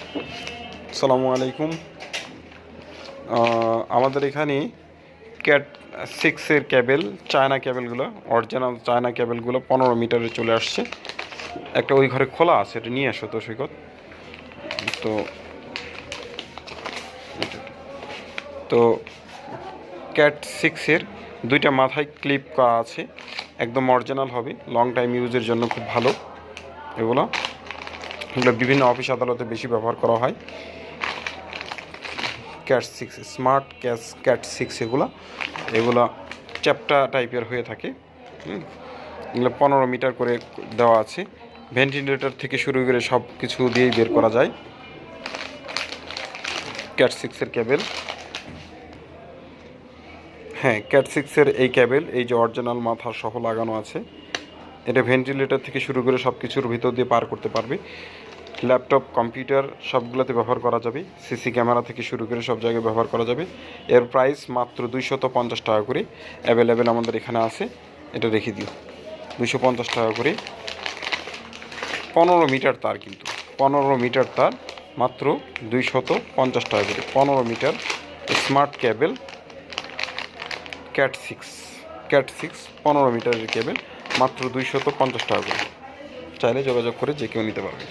আসসালামু আলাইকুম। আমাদের এখানে ক্যাট সিক্সের ক্যাবেল, চায়না ক্যাবেলগুলো, অরিজিনাল চায়না ক্যাবেলগুলো 15 মিটারে চলে আসছে। একটা ওই ঘরে খোলা আছে, এটা নিয়ে আসো তো সৈকত। তো তো ক্যাট সিক্সের দুইটা মাথায় ক্লিপ করা আছে, একদম অরিজিনাল হবে, লং টাইম ইউজের জন্য খুব ভালো। এগুলো এগুলো বিভিন্ন অফিস আদালতে বেশি ব্যবহার করা হয়। Cat six smart cat six এগুলো চ্যাপ্টা টাইপের হয়ে থাকে। এগুলো 15 মিটার করে দেওয়া আছে। ভেন্টিলেটর থেকে শুরু করে সব কিছু দিয়েই বের করা যায়। ক্যাট সিক্সের ক্যাবেল, হ্যাঁ ক্যাট সিক্সের এই ক্যাবেল, এই যে অরিজিনাল মাথা সহ লাগানো আছে, এটা ভেন্টিলেটর থেকে শুরু করে সব কিছুর ভিতর দিয়ে পার করতে পারবে। ল্যাপটপ, কম্পিউটার সবগুলোতে ব্যবহার করা যাবে। সিসি ক্যামেরা থেকে শুরু করে সব জায়গায় ব্যবহার করা যাবে। এর প্রাইস মাত্র 250 টাকা করে অ্যাভেলেবেল আমাদের এখানে আছে। এটা রেখে দিও, 250 টাকা করে। 15 মিটার তার, কিন্তু 15 মিটার তার মাত্র 250 টাকা করে। 15 metre smart cable cat six 15 মিটারের কেবেল মাত্র 250 টাকা করে। চাইলে যোগাযোগ করে যে কেউ নিতে পারবে।